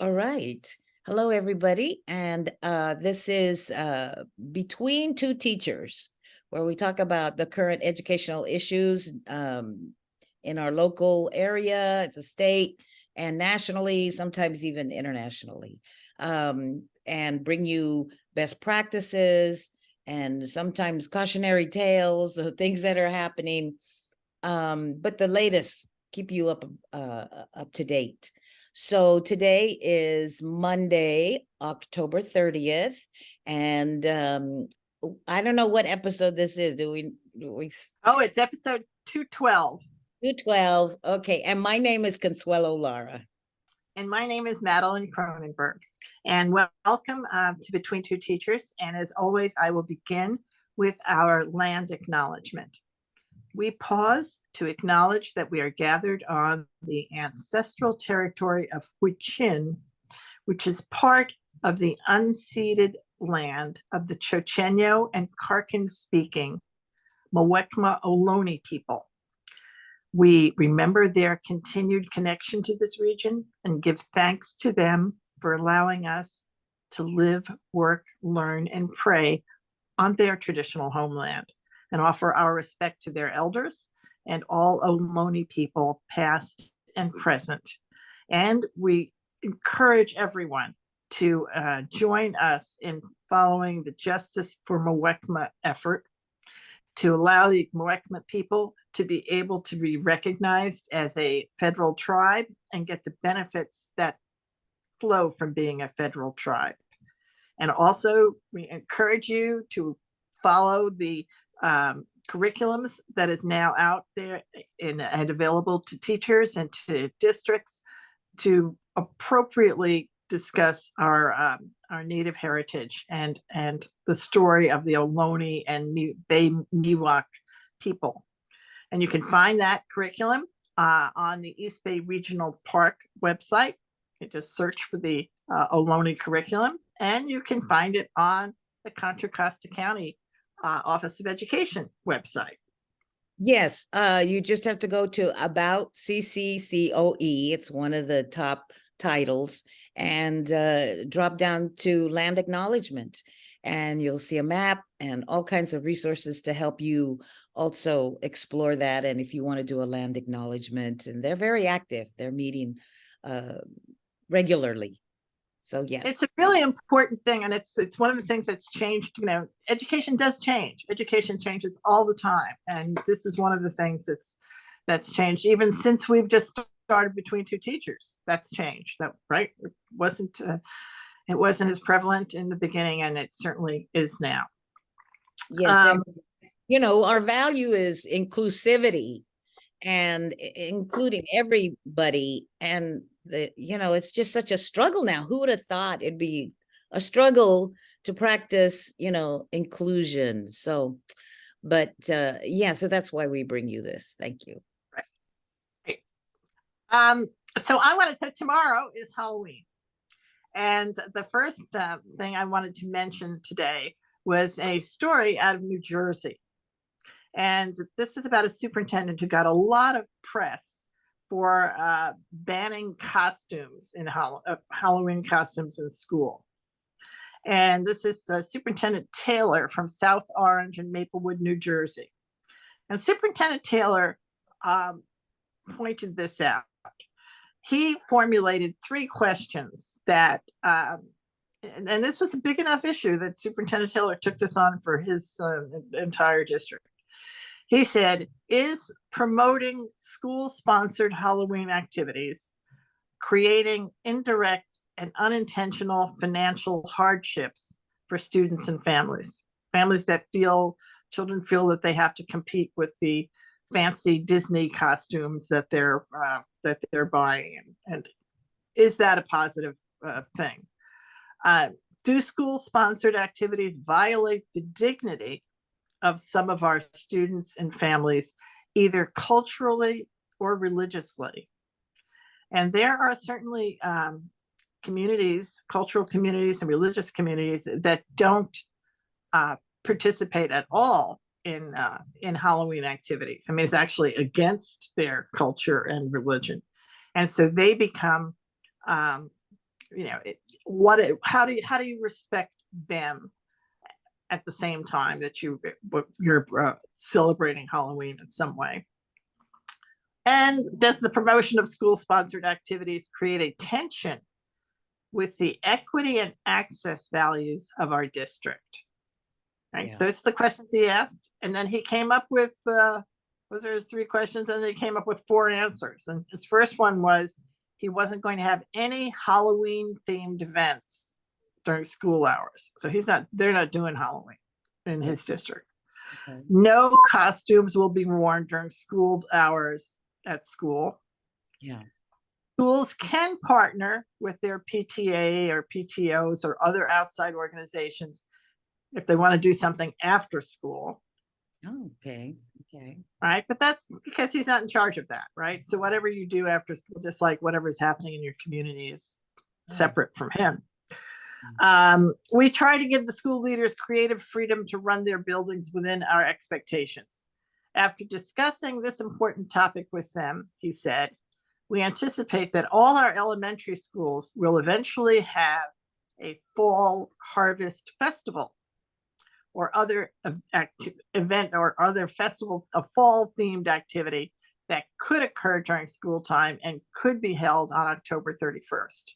All right. Hello, everybody. And this is Between Two Teachers, where we talk about the current educational issues in our local area, the state, and nationally, sometimes even internationally, and bring you best practices and sometimes cautionary tales of things that are happening, but the latest, keep you up to date. So today is Monday, October 30th, and I don't know what episode this is. Do we Oh, it's episode 212. 212? Okay, and my name is Consuelo Lara. And my name is Madeline Cronenberg. And welcome to Between Two Teachers. And as always, I will begin with our land acknowledgement. We pause to acknowledge that we are gathered on the ancestral territory of Huichin, which is part of the unceded land of the Chochenyo and Karken speaking Muwekma Ohlone people. We remember their continued connection to this region and give thanks to them for allowing us to live, work, learn, and pray on their traditional homeland, and offer our respect to their elders and all Ohlone people, past and present. And we encourage everyone to join us in following the Justice for Muwekma effort to allow the Muwekma people to be able to be recognized as a federal tribe and get the benefits that flow from being a federal tribe. And also, we encourage you to follow the curriculums that is now out there and available to teachers and to districts to appropriately discuss our Native heritage and the story of the Ohlone and Bay Miwok people. And you can find that curriculum on the East Bay Regional Park website. You just search for the Ohlone curriculum, and you can find it on the Contra Costa County Office of Education website. Yes, you just have to go to About CCCOE. It's one of the top titles, and drop down to Land Acknowledgement, and you'll see a map and all kinds of resources to help you also explore that. And if you want to do a land acknowledgement, and they're very active, they're meeting regularly. So yes, it's a really important thing, and it's one of the things that's changed. Education does change. Education changes all the time, and this is one of the things that's changed even since we've just started Between Two Teachers. That's changed. That right? It wasn't as prevalent in the beginning, and it certainly is now. Yes, our value is inclusivity and including everybody. And it's just such a struggle now. Who would have thought it'd be a struggle to practice, inclusion? So, but so that's why we bring you this. Thank you. Right. So I wanted to, tomorrow is Halloween. And the first thing I wanted to mention today was a story out of New Jersey. And this was about a superintendent who got a lot of press for banning costumes in Halloween costumes in school. And this is Superintendent Taylor from South Orange and Maplewood, New Jersey. And Superintendent Taylor pointed this out. He formulated 3 questions that, and this was a big enough issue that Superintendent Taylor took this on for his entire district. He said, is promoting school-sponsored Halloween activities creating indirect and unintentional financial hardships for students and families? Families that children feel that they have to compete with the fancy Disney costumes that they're buying, and is that a positive thing? Do school-sponsored activities violate the dignity of some of our students and families, either culturally or religiously? And there are certainly communities, cultural communities and religious communities that don't participate at all in Halloween activities. I mean, it's actually against their culture and religion. And so they become how do you respect them at the same time that you're celebrating Halloween in some way? And does the promotion of school-sponsored activities create a tension with the equity and access values of our district? Right. Yeah. Those are the questions he asked. And then he came up with, those are his 3 questions, and he came up with 4 answers. And his first one was he wasn't going to have any Halloween themed events during school hours. So they're not doing Halloween in his district. Okay. No costumes will be worn during school hours at school. Yeah. Schools can partner with their PTA or PTOs or other outside organizations if they want to do something after school. Oh, okay. Okay. Right. But that's because he's not in charge of that. Right. So whatever you do after school, just like whatever's happening in your community is separate from him. We try to give the school leaders creative freedom to run their buildings within our expectations. After discussing this important topic with them, he said, we anticipate that all our elementary schools will eventually have a fall harvest festival or other event or other festival, a fall themed activity that could occur during school time and could be held on October 31st.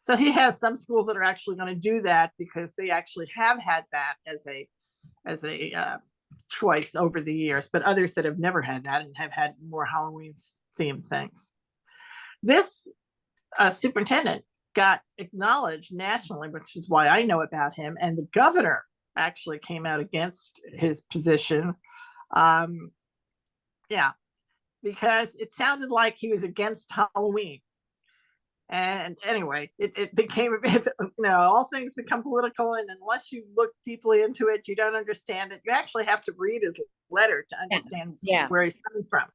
So he has some schools that are actually going to do that because they actually have had that as a choice over the years, but others that have never had that and have had more Halloween themed things. This superintendent got acknowledged nationally, which is why I know about him. And the governor actually came out against his position. Yeah, because it sounded like he was against Halloween. And anyway, it became, all things become political. And unless you look deeply into it, you don't understand it. You actually have to read his letter to understand where he's coming from.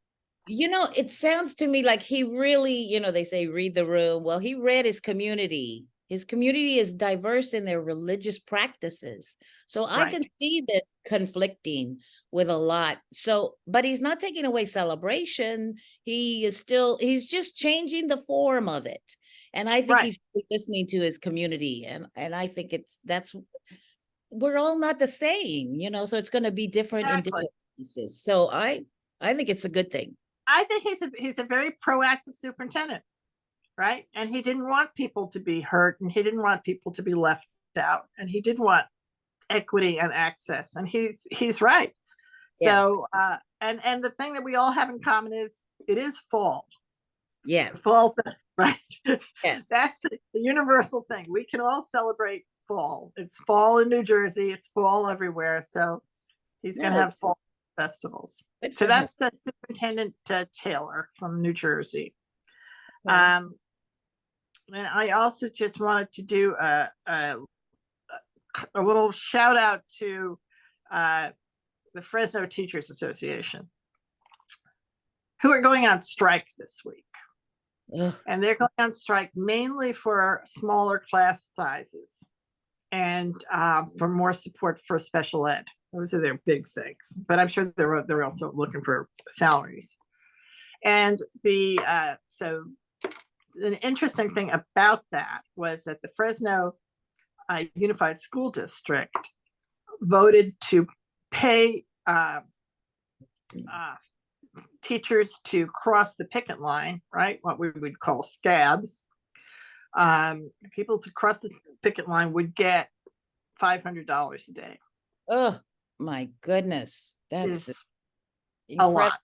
It sounds to me like he really, they say read the room. Well, he read his community. His community is diverse in their religious practices. So I can see this conflicting with a lot. So, but he's not taking away celebration. He's just changing the form of it. And I think he's really listening to his community. And I think we're all not the same, so it's going to be different in different pieces. So I think it's a good thing. I think he's a very proactive superintendent, right? And he didn't want people to be hurt, and he didn't want people to be left out, and he did want equity and access, and he's right. Yes. So and the thing that we all have in common is it is fall. Yes. Fall, right? Yes. That's the universal thing. We can all celebrate fall. It's fall in New Jersey. It's fall everywhere. So he's going to have fall festivals. So that's Superintendent Taylor from New Jersey. And I also just wanted to do a little shout out to the Fresno Teachers Association, who are going on strike this week. And they're going on strike mainly for smaller class sizes and for more support for special ed. Those are their big things, but I'm sure they're also looking for salaries. And so an interesting thing about that was that the Fresno Unified School District voted to pay teachers to cross the picket line, right? What we would call scabs. People to cross the picket line would get $500 a day. Oh my goodness, that's a lot.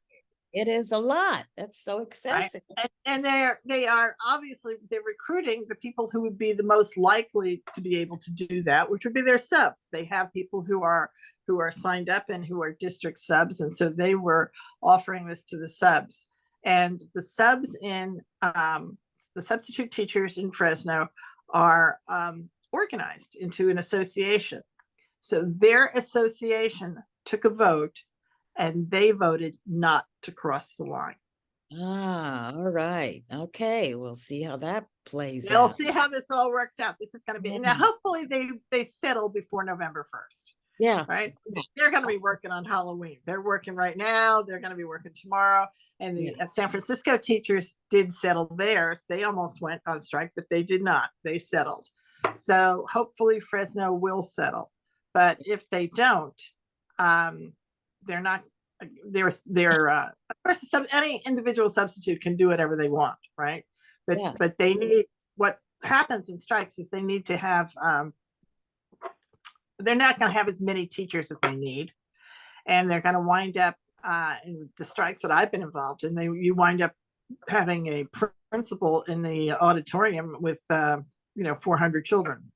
It is a lot. That's so excessive. Right? And they are obviously they're recruiting the people who would be the most likely to be able to do that, which would be their subs. They have people who are signed up and who are district subs, and so they were offering this to the subs. And the subs in the substitute teachers in Fresno are organized into an association. So their association took a vote, and they voted not to cross the line. All right. Okay. We'll see how that plays out. We'll see how this all works out. This is going to be, now hopefully they settle before November 1st. Yeah. Right. They're going to be working on Halloween. They're working right now. They're going to be working tomorrow. And the Yeah. San Francisco teachers did settle theirs. They almost went on strike, but they did not. They settled. So hopefully Fresno will settle. But if they don't, they're not. Of course, any individual substitute can do whatever they want, right? Yeah. But they need, what happens in strikes is they need to have. They're not going to have as many teachers as they need, and they're going to wind up in the strikes that I've been involved in. You wind up having a principal in the auditorium with 400 children.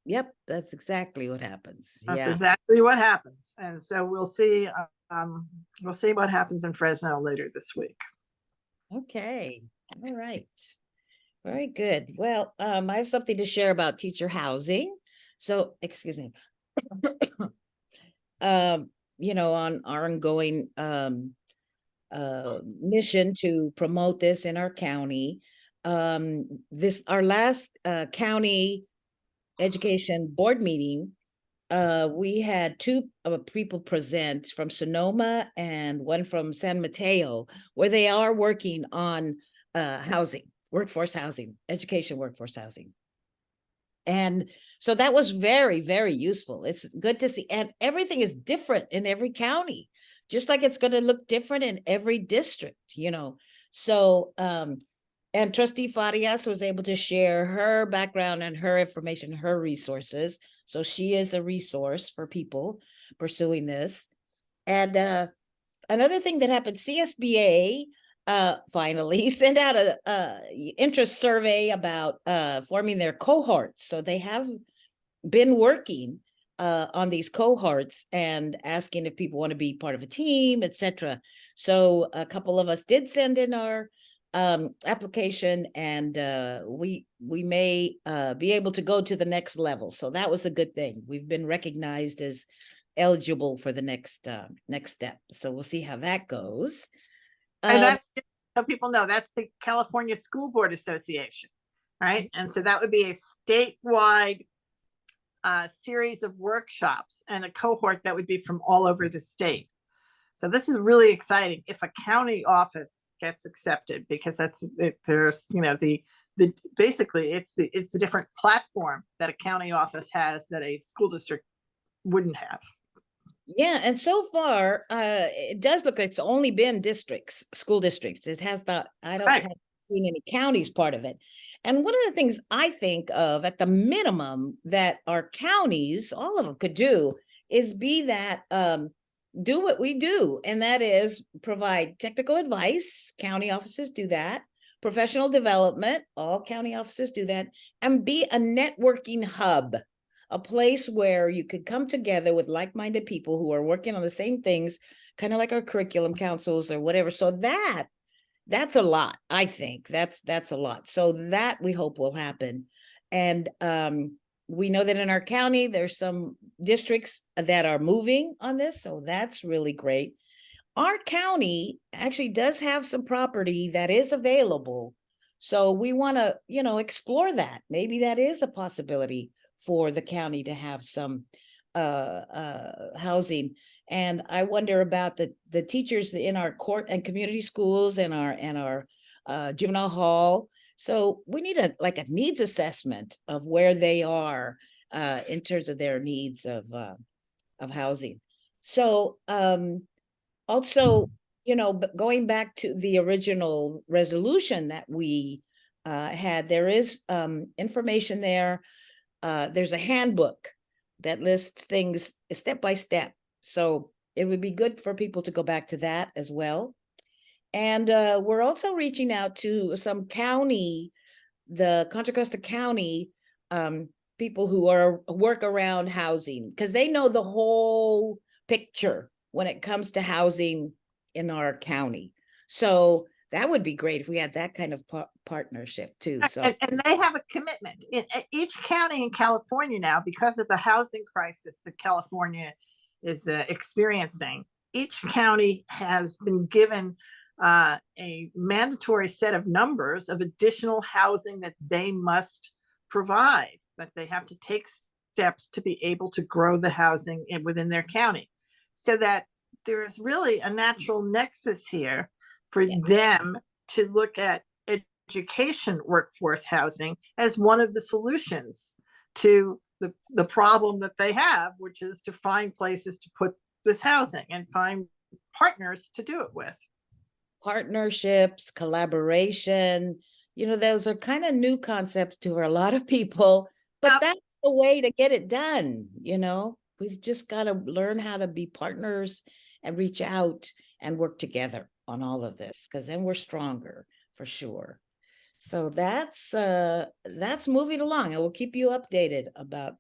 Yep, that's exactly what happens. That's Yeah. exactly what happens. And so we'll see what happens in Fresno later this week. Okay. All right. Very good. Well, I have something to share about teacher housing. So, excuse me. On our ongoing mission to promote this in our county. Our last county education board meeting, we had two people present from Sonoma and one from San Mateo, where they are working on housing, workforce housing, education workforce housing. And so that was very, very useful. It's good to see. And everything is different in every county, just like it's going to look different in every district, So, and Trustee Farias was able to share her background and her information, her resources. So she is a resource for people pursuing this. And another thing that happened, CSBA finally sent out a interest survey about forming their cohorts. So they have been working on these cohorts and asking if people want to be part of a team, etc. So a couple of us did send in our application, and we may be able to go to the next level. So that was a good thing. We've been recognized as eligible for the next step. So we'll see how that goes. And that's, so people know, that's the California School Board Association, right? And so that would be a statewide series of workshops and a cohort that would be from all over the state. So this is really exciting if a county office gets accepted, because there's basically it's a different platform that a county office has that a school district wouldn't have. Yeah, and so far, it does look like it's only been school districts. It has not, I don't have seen any counties part of it. And one of the things I think of at the minimum that our counties, all of them could do, is be that, do what we do. And that is provide technical advice. County offices do that. Professional development, all county offices do that. And be a networking hub. A place where you could come together with like-minded people who are working on the same things, kind of like our curriculum councils or whatever. So that's a lot. I think that's a lot. So that we hope will happen. And we know that in our county, there's some districts that are moving on this. So that's really great. Our county actually does have some property that is available. So we want to, explore that. Maybe that is a possibility for the county to have some housing. And I wonder about the teachers in our court and community schools and our juvenile hall. So we need a needs assessment of where they are in terms of their needs of housing. So also, going back to the original resolution that we had, there is information there. There's a handbook that lists things step by step. So it would be good for people to go back to that as well. And we're also reaching out to some the Contra Costa County people who work around housing, because they know the whole picture when it comes to housing in our county. So that would be great if we had that kind of partnership too. So and they have a commitment in each county in California now, because of the housing crisis that California is experiencing. Each county has been given a mandatory set of numbers of additional housing that they must provide, that they have to take steps to be able to grow the housing within their county, so that there is really a natural nexus here for Yeah. them to look at education workforce housing as one of the solutions to the problem that they have, which is to find places to put this housing and find partners to do it with. Partnerships, collaboration, those are kind of new concepts to a lot of people, but Yep. that's the way to get it done. We've just got to learn how to be partners and reach out and work together on all of this, because then we're stronger for sure. So that's moving along, and we'll keep you updated about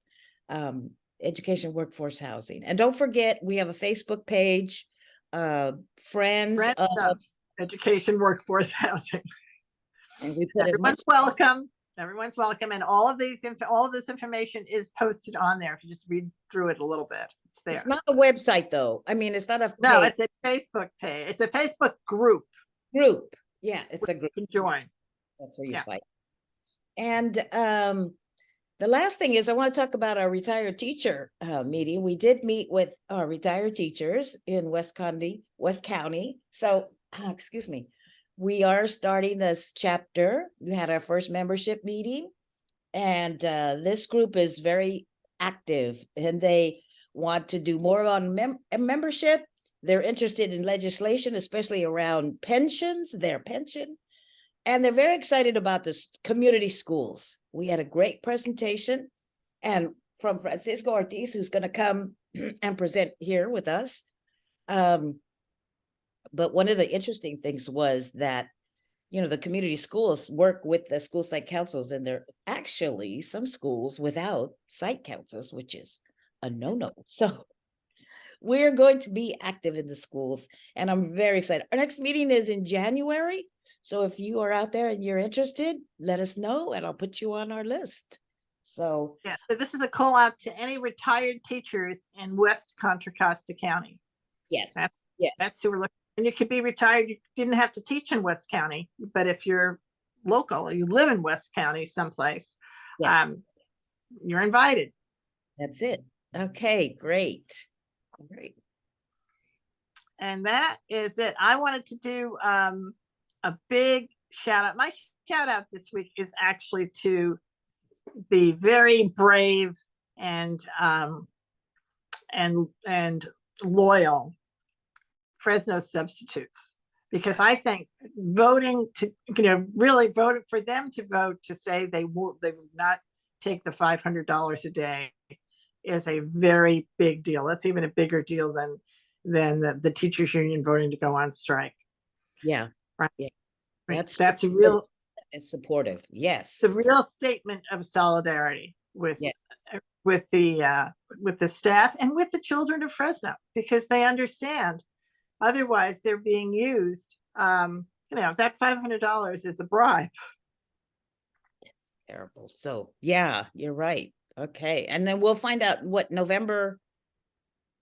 education workforce housing. And don't forget, we have a Facebook page, friends of, education workforce housing. and we put Everyone's welcome. Everyone's welcome, and all of this information is posted on there. If you just read through it a little bit, it's there. It's not a website, though. I mean, it's not a No, page. it's a Facebook page. It's a Facebook group. Yeah, it's a group. You can join. That's where you fight. And the last thing is, I want to talk about our retired teacher meeting. We did meet with our retired teachers in West County. So, excuse me. We are starting this chapter. We had our first membership meeting, and this group is very active, and they want to do more on membership. They're interested in legislation, especially around pensions, their pension. And they're very excited about this community schools. We had a great presentation, and from Francisco Ortiz, who's going to come and present here with us. But one of the interesting things was that, the community schools work with the school site councils, and there are actually some schools without site councils, which is a no-no. So we're going to be active in the schools, and I'm very excited. Our next meeting is in January. So if you are out there and you're interested, let us know, and I'll put you on our list. So yeah, so this is a call out to any retired teachers in West Contra Costa County. Yes, that's who we're looking. And you could be retired. You didn't have to teach in West County, but if you're local, you live in West County someplace, you're invited. That's it. Okay, great. And that is it. I wanted to do a big shout out. My shout out this week is actually to the very brave and loyal Fresno substitutes, because I think voting to, really voted for them to vote to say they would not take the $500 a day is a very big deal. That's even a bigger deal than the teachers union voting to go on strike. Yeah. Right. Yeah. That's a real supportive. Yes. The real statement of solidarity with the staff and with the children of Fresno, because they understand otherwise they're being used. That $500 is a bribe. It's terrible. So yeah, you're right. Okay. And then we'll find out what November.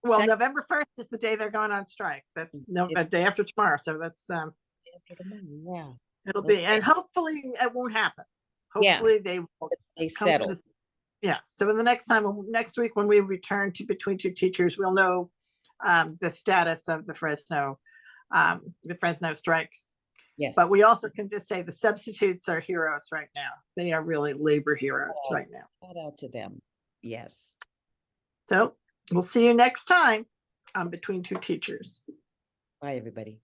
Well, November 1st is the day they're going on strike. That's a day after tomorrow. So that's yeah. It'll be, and hopefully it won't happen. Hopefully they settle. So in the next week when we return to Between Two Teachers, we'll know the status of the Fresno strikes. Yes. But we also can just say the substitutes are heroes right now. They are really labor heroes right now. Shout out to them. Yes. So we'll see you next time on Between Two Teachers. Bye, everybody.